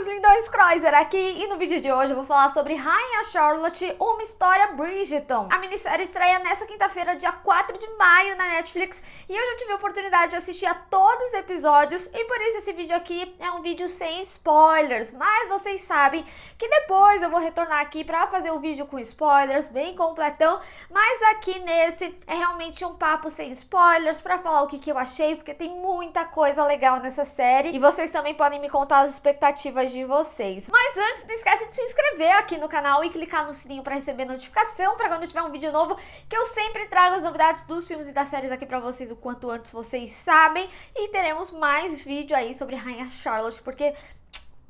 lindões, Croiser aqui, e no vídeo de hoje eu vou falar sobre Rainha Charlotte, uma história Bridgerton. A minissérie estreia nessa quinta-feira, dia 4 de maio na Netflix, e eu já tive a oportunidade de assistir a todos os episódios, e por isso esse vídeo aqui é um vídeo sem spoilers, mas vocês sabem que depois eu vou retornar aqui pra fazer o vídeo com spoilers, bem completão, mas aqui nesse é realmente um papo sem spoilers, pra falar o que eu achei, porque tem muita coisa legal nessa série, e vocês também podem me contar as expectativas de vocês. Mas antes, não esquece de se inscrever aqui no canal e clicar no sininho para receber notificação para quando tiver um vídeo novo, que eu sempre trago as novidades dos filmes e das séries aqui para vocês o quanto antes vocês sabem. E teremos mais vídeo aí sobre Rainha Charlotte, porque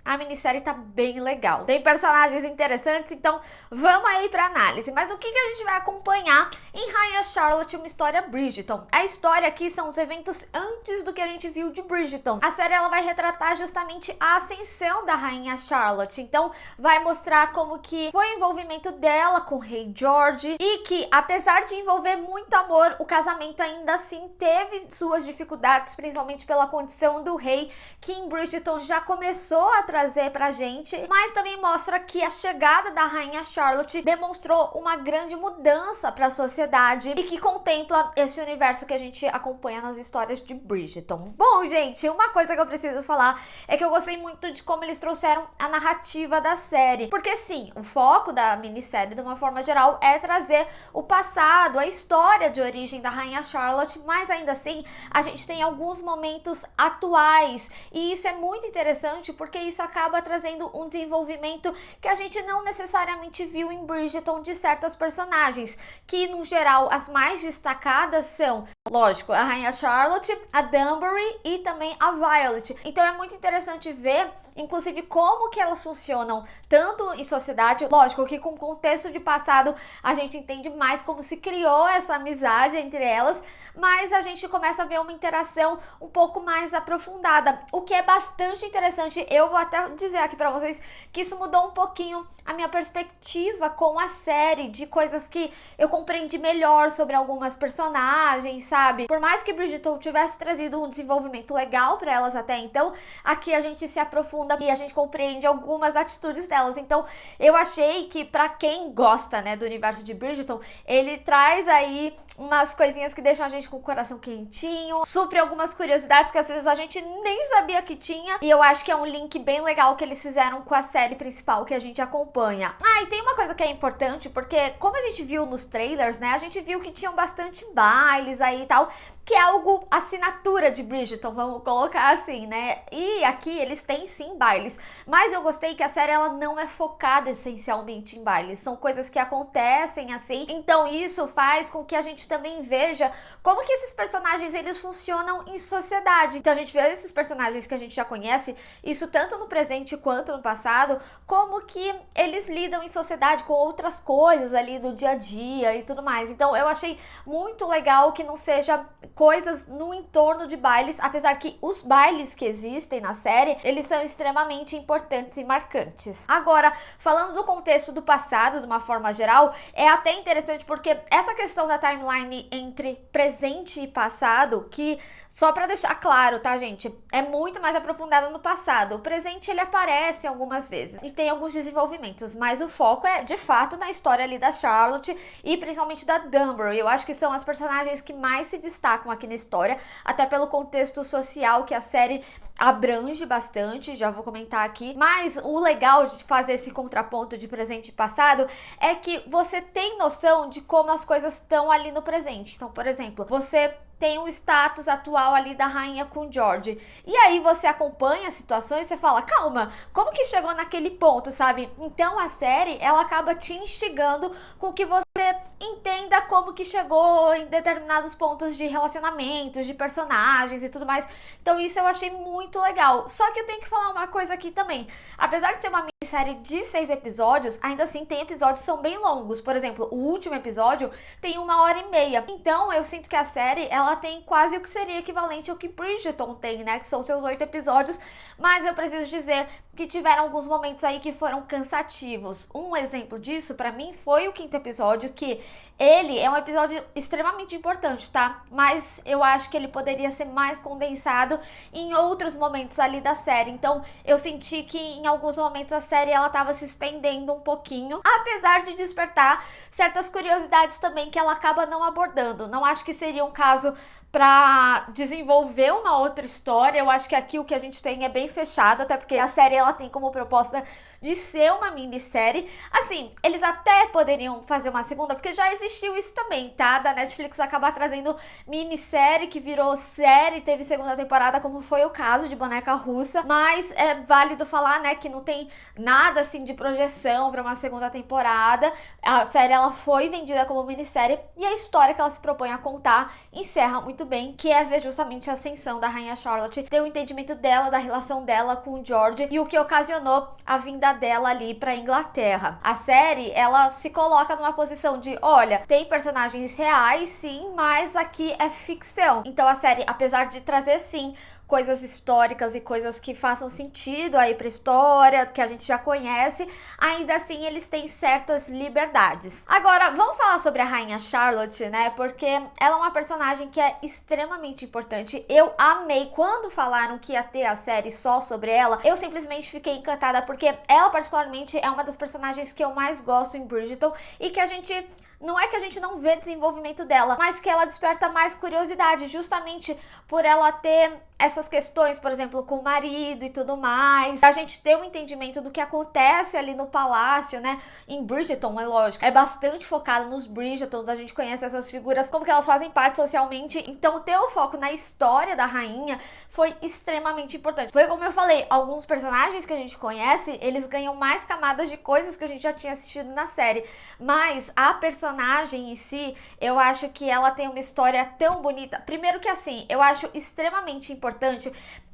a minissérie tá bem legal. Tem personagens interessantes, então vamos aí pra análise. Mas o que a gente vai acompanhar em Rainha Charlotte, uma história Bridgerton? A história aqui são os eventos antes do que a gente viu de Bridgerton. A série ela vai retratar justamente a ascensão da Rainha Charlotte. Então vai mostrar como que foi o envolvimento dela com o rei George e que, apesar de envolver muito amor, o casamento ainda assim teve suas dificuldades, principalmente pela condição do rei, que em Bridgerton já começou a trazer pra gente, mas também mostra que a chegada da Rainha Charlotte demonstrou uma grande mudança para a sociedade e que contempla esse universo que a gente acompanha nas histórias de Bridgerton. Bom, gente, uma coisa que eu preciso falar é que eu gostei muito de como eles trouxeram a narrativa da série, porque sim, o foco da minissérie, de uma forma geral, é trazer o passado, a história de origem da Rainha Charlotte, mas ainda assim, a gente tem alguns momentos atuais, e isso é muito interessante porque isso acaba trazendo um desenvolvimento que a gente não necessariamente viu em Bridgerton de certas personagens, que no geral as mais destacadas são, lógico, a Rainha Charlotte, a Danbury e também a Violet. Então é muito interessante ver, inclusive, como que elas funcionam tanto em sociedade, lógico que com o contexto de passado a gente entende mais como se criou essa amizade entre elas, mas a gente começa a ver uma interação um pouco mais aprofundada, o que é bastante interessante. Eu vou até dizer aqui pra vocês que isso mudou um pouquinho a minha perspectiva com a série, de coisas que eu compreendi melhor sobre algumas personagens, sabe? Por mais que Bridgerton tivesse trazido um desenvolvimento legal pra elas até então, aqui a gente se aprofunda e a gente compreende algumas atitudes delas. Então eu achei que pra quem gosta, né, do universo de Bridgerton, ele traz aí umas coisinhas que deixam a gente com o coração quentinho, supre algumas curiosidades que às vezes a gente nem sabia que tinha, e eu acho que é um link bem legal que eles fizeram com a série principal que a gente acompanha. Ah, e tem uma coisa que é importante, porque como a gente viu nos trailers, né, a gente viu que tinham bastante bailes aí e tal, que é algo assinatura de Bridgerton, vamos colocar assim, né? E aqui eles têm sim bailes, mas eu gostei que a série ela não é focada essencialmente em bailes, são coisas que acontecem assim, então isso faz com que a gente também veja como que esses personagens eles funcionam em sociedade. Então a gente vê esses personagens que a gente já conhece, isso tanto no presente quanto no passado, como que eles lidam em sociedade com outras coisas ali do dia a dia e tudo mais. Então eu achei muito legal que não seja coisas no entorno de bailes, apesar que os bailes que existem na série, eles são extremamente importantes e marcantes. Agora, falando do contexto do passado, de uma forma geral, é até interessante porque essa questão da timeline entre presente e passado, que só pra deixar claro, tá, gente, é muito mais aprofundada no passado. O presente, ele aparece algumas vezes e tem alguns desenvolvimentos, mas o foco é, de fato, na história ali da Charlotte e principalmente da Danbury. Eu acho que são as personagens que mais se destacam aqui na história, até pelo contexto social que a série abrange bastante, já vou comentar aqui. Mas o legal de fazer esse contraponto de presente e passado é que você tem noção de como as coisas estão ali no presente. Então, por exemplo, você tem o status atual ali da rainha com George. E aí você acompanha as situações e você fala, calma, como que chegou naquele ponto, sabe? Então a série, ela acaba te instigando com que você entenda como que chegou em determinados pontos de relacionamentos, de personagens e tudo mais. Então isso eu achei muito legal. Só que eu tenho que falar uma coisa aqui também. Apesar de ser uma minissérie de 6 episódios, ainda assim tem episódios que são bem longos. Por exemplo, o último episódio tem 1h30. Então eu sinto que a série, ela tem quase o que seria equivalente ao que Bridgerton tem, né? Que são seus 8 episódios. Mas eu preciso dizer que tiveram alguns momentos aí que foram cansativos. Um exemplo disso, pra mim, foi o 5º episódio, que ele é um episódio extremamente importante, tá? Mas eu acho que ele poderia ser mais condensado em outros momentos ali da série. Então, eu senti que em alguns momentos a série ela tava se estendendo um pouquinho, apesar de despertar certas curiosidades também que ela acaba não abordando. Não acho que seria um caso para desenvolver uma outra história. Eu acho que aqui o que a gente tem é bem fechado, até porque a série ela tem como proposta de ser uma minissérie. Assim, eles até poderiam fazer uma segunda, porque já existiu isso também, tá? Da Netflix acabar trazendo minissérie que virou série, teve segunda temporada, como foi o caso de Boneca Russa. Mas é válido falar, né, que não tem nada assim de projeção para uma segunda temporada. A série ela foi vendida como minissérie e a história que ela se propõe a contar encerra muito bem, que é ver justamente a ascensão da Rainha Charlotte, ter o entendimento dela, da relação dela com o George e o que ocasionou a vinda dela ali pra Inglaterra. A série, ela se coloca numa posição de, olha, tem personagens reais, sim, mas aqui é ficção. Então a série, apesar de trazer, sim, coisas históricas e coisas que façam sentido aí pra história, que a gente já conhece, ainda assim eles têm certas liberdades. Agora, vamos falar sobre a Rainha Charlotte, né? Porque ela é uma personagem que é extremamente importante. Eu amei quando falaram que ia ter a série só sobre ela. Eu simplesmente fiquei encantada porque ela particularmente é uma das personagens que eu mais gosto em Bridgerton e que a gente... Não é que a gente não vê desenvolvimento dela, mas que ela desperta mais curiosidade, justamente por ela ter essas questões, por exemplo, com o marido e tudo mais. A gente ter um entendimento do que acontece ali no palácio, né? Em Bridgerton, é lógico, é bastante focado nos Bridgertons, a gente conhece essas figuras, como que elas fazem parte socialmente. Então, ter o foco na história da rainha foi extremamente importante. Foi como eu falei, alguns personagens que a gente conhece, eles ganham mais camadas de coisas que a gente já tinha assistido na série. Mas a personagem em si, eu acho que ela tem uma história tão bonita. Primeiro que assim, eu acho extremamente importante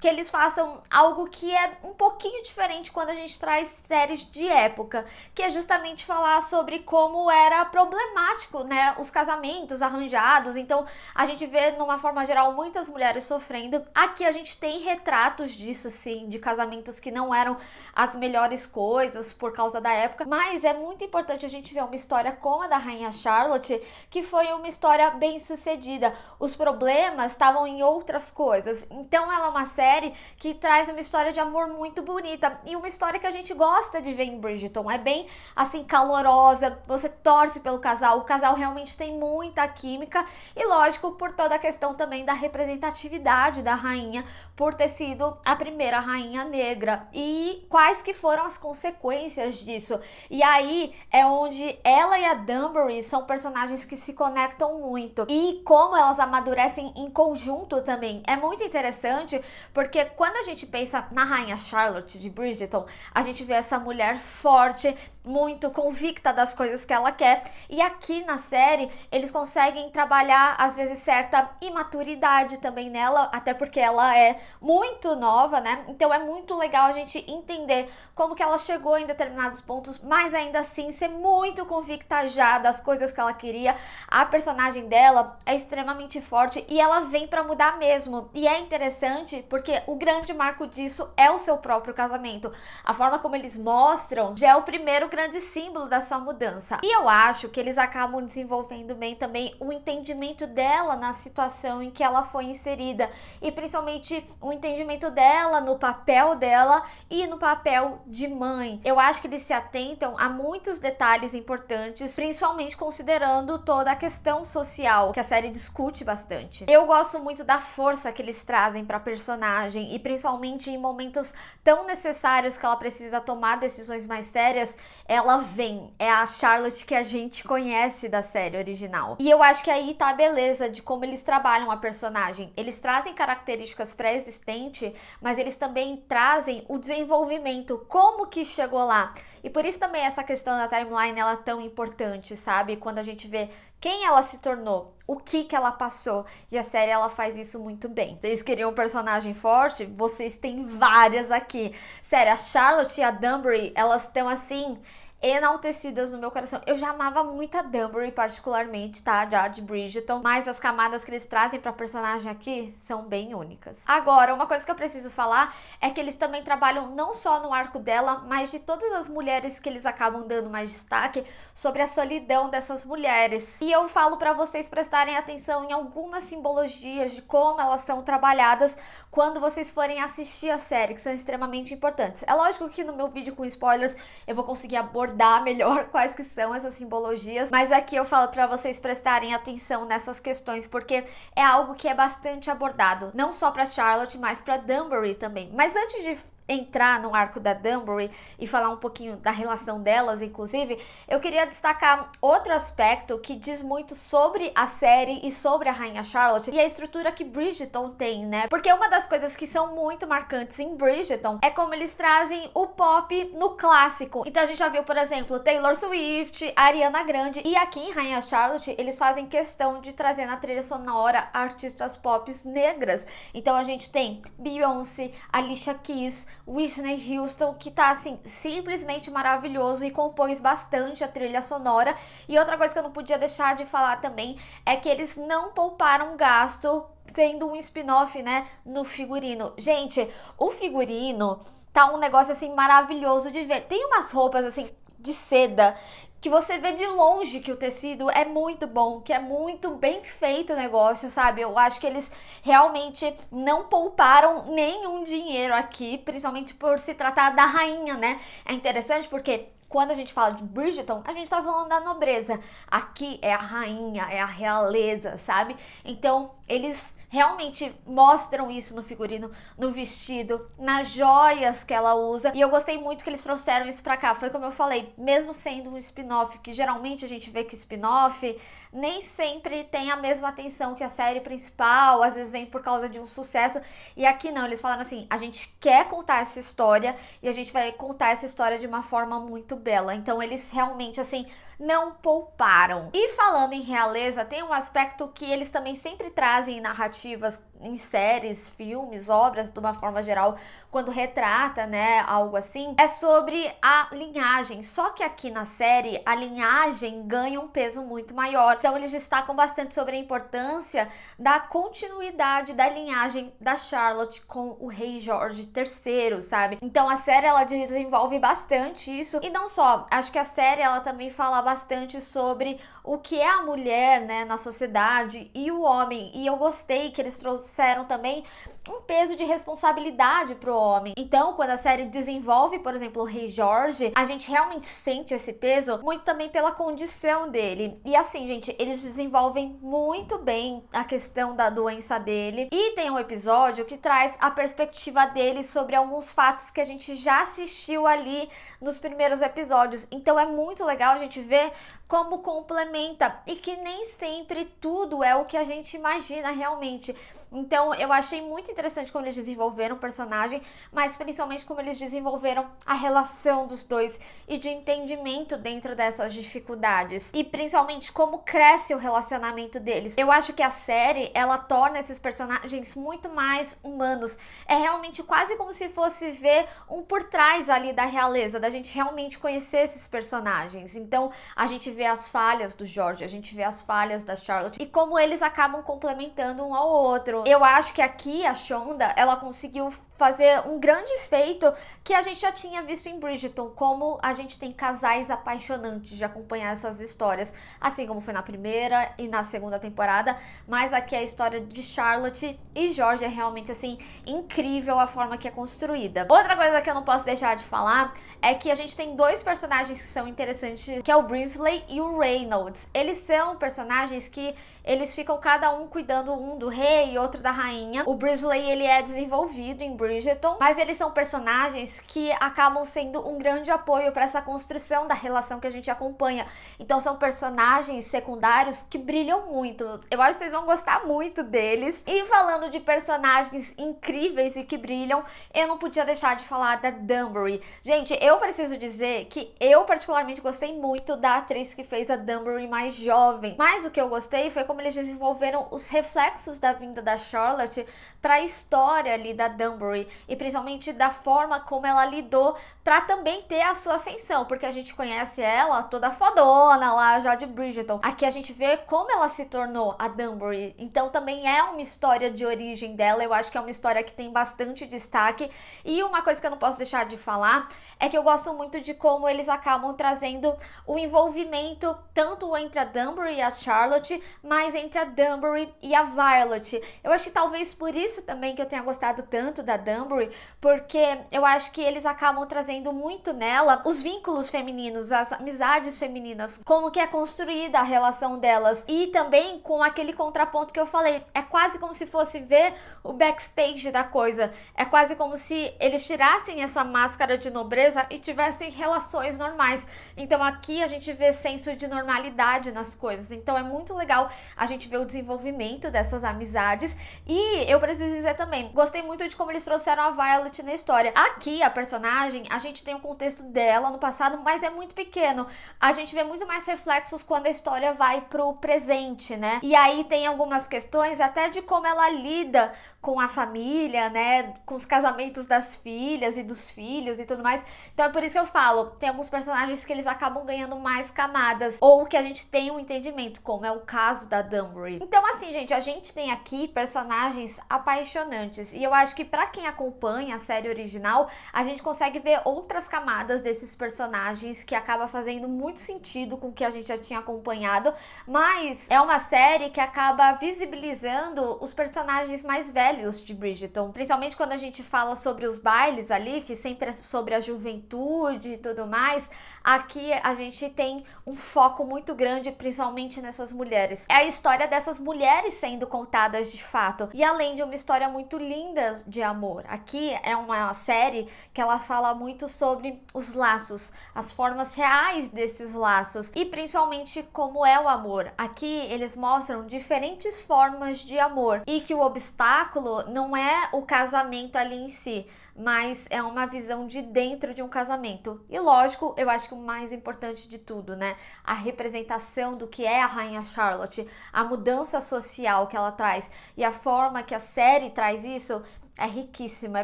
que eles façam algo que é um pouquinho diferente quando a gente traz séries de época, que é justamente falar sobre como era problemático, né, os casamentos arranjados. Então a gente vê, numa forma geral, muitas mulheres sofrendo. Aqui a gente tem retratos disso, sim, de casamentos que não eram as melhores coisas por causa da época, mas é muito importante a gente ver uma história como a da Rainha Charlotte, que foi uma história bem sucedida. Os problemas estavam em outras coisas. Então ela é uma série que traz uma história de amor muito bonita e uma história que a gente gosta de ver em Bridgerton. É bem assim calorosa, você torce pelo casal, o casal realmente tem muita química e lógico por toda a questão também da representatividade da rainha, por ter sido a primeira rainha negra e quais que foram as consequências disso. E aí é onde ela e a Danbury são personagens que se conectam muito e como elas amadurecem em conjunto também. É muito interessante porque quando a gente pensa na Rainha Charlotte de Bridgerton, a gente vê essa mulher forte, muito convicta das coisas que ela quer, e aqui na série eles conseguem trabalhar às vezes certa imaturidade também nela, até porque ela é muito nova, né? Então é muito legal a gente entender como que ela chegou em determinados pontos, mas ainda assim ser muito convicta já das coisas que ela queria. A personagem dela é extremamente forte e ela vem pra mudar mesmo, e é interessante porque o grande marco disso é o seu próprio casamento. A forma como eles mostram já é o primeiro grande símbolo da sua mudança. E eu acho que eles acabam desenvolvendo bem também o entendimento dela na situação em que ela foi inserida e principalmente o entendimento dela no papel dela e no papel de mãe. Eu acho que eles se atentam a muitos detalhes importantes, principalmente considerando toda a questão social que a série discute bastante. Eu gosto muito da força que eles trazem para a personagem e principalmente em momentos tão necessários que ela precisa tomar decisões mais sérias, ela vem, é a Charlotte que a gente conhece da série original. E eu acho que aí tá a beleza de como eles trabalham a personagem. Eles trazem características pré-existentes, mas eles também trazem o desenvolvimento, como que chegou lá. E por isso também essa questão da timeline ela é tão importante, sabe? Quando a gente vê quem ela se tornou, o que ela passou, e a série ela faz isso muito bem. Vocês queriam um personagem forte? Vocês têm várias aqui. Sério, a Charlotte e a Danbury, elas estão assim enaltecidas no meu coração. Eu já amava muito a Danbury particularmente, tá? Já de Bridgerton, mas as camadas que eles trazem pra personagem aqui são bem únicas. Agora, uma coisa que eu preciso falar é que eles também trabalham não só no arco dela, mas de todas as mulheres que eles acabam dando mais destaque sobre a solidão dessas mulheres. E eu falo pra vocês prestarem atenção em algumas simbologias de como elas são trabalhadas quando vocês forem assistir a série, que são extremamente importantes. É lógico que no meu vídeo com spoilers eu vou conseguir abordar melhor quais que são essas simbologias, mas aqui eu falo pra vocês prestarem atenção nessas questões, porque é algo que é bastante abordado, não só pra Charlotte, mas pra Danbury também. Mas antes de entrar no arco da Danbury e falar um pouquinho da relação delas, inclusive, eu queria destacar outro aspecto que diz muito sobre a série e sobre a Rainha Charlotte e a estrutura que Bridgerton tem, né? Porque uma das coisas que são muito marcantes em Bridgerton é como eles trazem o pop no clássico. Então a gente já viu, por exemplo, Taylor Swift, Ariana Grande, e aqui em Rainha Charlotte eles fazem questão de trazer na trilha sonora artistas pop negras. Então a gente tem Beyoncé, Alicia Keys, Whitney Houston, que tá assim, simplesmente maravilhoso e compôs bastante a trilha sonora. E outra coisa que eu não podia deixar de falar também é que eles não pouparam gasto sendo um spin-off, né, no figurino. Gente, o figurino tá um negócio assim maravilhoso de ver. Tem umas roupas assim de seda que você vê de longe que o tecido é muito bom, que é muito bem feito o negócio, sabe? Eu acho que eles realmente não pouparam nenhum dinheiro aqui, principalmente por se tratar da rainha, né? É interessante porque quando a gente fala de Bridgerton, a gente tá falando da nobreza. Aqui é a rainha, é a realeza, sabe? Então, eles realmente mostram isso no figurino, no vestido, nas joias que ela usa. E eu gostei muito que eles trouxeram isso pra cá. Foi como eu falei, mesmo sendo um spin-off, que geralmente a gente vê que spin-off nem sempre tem a mesma atenção que a série principal, às vezes vem por causa de um sucesso. E aqui não, eles falaram assim, a gente quer contar essa história e a gente vai contar essa história de uma forma muito bela. Então eles realmente, assim, não pouparam. E falando em realeza, tem um aspecto que eles também sempre trazem em narrativas, em séries, filmes, obras, de uma forma geral, quando retrata, né, algo assim, é sobre a linhagem. Só que aqui na série, a linhagem ganha um peso muito maior. Então eles destacam bastante sobre a importância da continuidade da linhagem da Charlotte com o rei Jorge III, sabe? Então a série, ela desenvolve bastante isso. E não só, acho que a série, ela também fala bastante sobre o que é a mulher, né, na sociedade e o homem. E eu gostei que eles trouxeram também um peso de responsabilidade pro homem. Então, quando a série desenvolve, por exemplo, o rei Jorge, a gente realmente sente esse peso muito também pela condição dele. E assim, gente, eles desenvolvem muito bem a questão da doença dele. E tem um episódio que traz a perspectiva dele sobre alguns fatos que a gente já assistiu ali nos primeiros episódios. Então é muito legal a gente ver como complementa e que nem sempre tudo é o que a gente imagina realmente. Então eu achei muito interessante como eles desenvolveram o personagem, mas principalmente como eles desenvolveram a relação dos dois e de entendimento dentro dessas dificuldades. E principalmente como cresce o relacionamento deles. Eu acho que a série, ela torna esses personagens muito mais humanos. É realmente quase como se fosse ver um por trás ali da realeza, da gente realmente conhecer esses personagens. Então a gente vê as falhas do George, a gente vê as falhas da Charlotte e como eles acabam complementando um ao outro. Eu acho que aqui a Shonda, ela conseguiu fazer um grande feito que a gente já tinha visto em Bridgerton, como a gente tem casais apaixonantes de acompanhar essas histórias, assim como foi na primeira e na segunda temporada, mas aqui a história de Charlotte e George é realmente, assim, incrível a forma que é construída. Outra coisa que eu não posso deixar de falar é que a gente tem dois personagens que são interessantes, que é o Brinsley e o Reynolds. Eles são personagens que eles ficam cada um cuidando, um do rei e outro da rainha. O Brinsley, ele é desenvolvido em Bridgerton, mas eles são personagens que acabam sendo um grande apoio para essa construção da relação que a gente acompanha. Então são personagens secundários que brilham muito. Eu acho que vocês vão gostar muito deles. E falando de personagens incríveis e que brilham, eu não podia deixar de falar da Danbury. Gente, eu preciso dizer que eu particularmente gostei muito da atriz que fez a Danbury mais jovem. Mas o que eu gostei foi como eles desenvolveram os reflexos da vinda da Charlotte para a história ali da Danbury e principalmente da forma como ela lidou para também ter a sua ascensão, porque a gente conhece ela toda fodona lá já de Bridgerton. Aqui a gente vê como ela se tornou a Danbury, então também é uma história de origem dela. Eu acho que é uma história que tem bastante destaque. E uma coisa que eu não posso deixar de falar é que eu gosto muito de como eles acabam trazendo o envolvimento tanto entre a Danbury e a Charlotte, mas entre a Danbury e a Violet. Eu acho que talvez por isso também que eu tenha gostado tanto da Danbury, porque eu acho que eles acabam trazendo muito nela os vínculos femininos, as amizades femininas, como que é construída a relação delas, e também com aquele contraponto que eu falei, é quase como se fosse ver o backstage da coisa, é quase como se eles tirassem essa máscara de nobreza e tivessem relações normais. Então aqui a gente vê senso de normalidade nas coisas, então é muito legal a gente ver o desenvolvimento dessas amizades. E eu preciso dizer também, gostei muito de como eles trouxeram a Violet na história. Aqui a personagem, a gente tem um contexto dela no passado, mas é muito pequeno. A gente vê muito mais reflexos quando a história vai pro presente, né? E aí tem algumas questões até de como ela lida com a família, né? Com os casamentos das filhas e dos filhos e tudo mais. Então é por isso que eu falo, tem alguns personagens que eles acabam ganhando mais camadas, ou que a gente tem um entendimento, como é o caso da Danbury. Então assim, gente, a gente tem aqui personagens apaixonantes, e eu acho que pra quem acompanha a série original, a gente consegue ver outras camadas desses personagens que acaba fazendo muito sentido com o que a gente já tinha acompanhado, mas é uma série que acaba visibilizando os personagens mais velhos de Bridgerton, principalmente quando a gente fala sobre os bailes ali, que sempre é sobre a juventude e tudo mais. Aqui a gente tem um foco muito grande, principalmente nessas mulheres. É a história dessas mulheres sendo contadas de fato, e além de uma história muito linda de amor. Aqui é uma série que ela fala muito sobre os laços, as formas reais desses laços e principalmente como é o amor. Aqui eles mostram diferentes formas de amor e que o obstáculo não é o casamento ali em si, mas é uma visão de dentro de um casamento. E lógico, eu acho que o mais importante de tudo, né? A representação do que é a Rainha Charlotte, a mudança social que ela traz e a forma que a série traz isso. É riquíssimo, é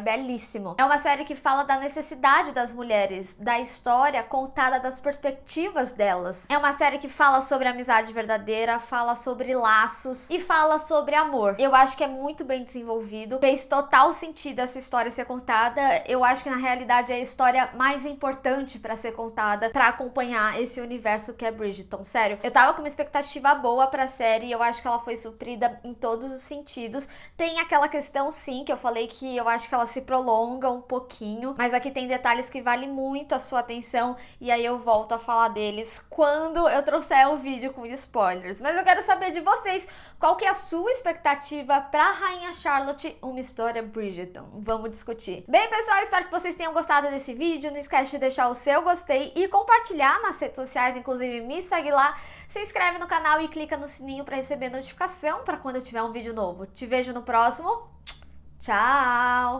belíssimo. É uma série que fala da necessidade das mulheres, da história contada das perspectivas delas. É uma série que fala sobre amizade verdadeira, fala sobre laços e fala sobre amor. Eu acho que é muito bem desenvolvido. Fez total sentido essa história ser contada. Eu acho que na realidade é a história mais importante pra ser contada, pra acompanhar esse universo que é Bridgerton. Sério, eu tava com uma expectativa boa pra série e eu acho que ela foi suprida em todos os sentidos. Tem aquela questão sim que eu falei que eu acho que ela se prolonga um pouquinho, mas aqui tem detalhes que valem muito a sua atenção, e aí eu volto a falar deles quando eu trouxer o vídeo com spoilers. Mas eu quero saber de vocês, qual que é a sua expectativa pra Rainha Charlotte, uma história Bridgerton? Vamos discutir. Bem, pessoal, espero que vocês tenham gostado desse vídeo. Não esquece de deixar o seu gostei e compartilhar nas redes sociais, inclusive me segue lá, se inscreve no canal e clica no sininho para receber notificação para quando eu tiver um vídeo novo. Te vejo no próximo. Tchau!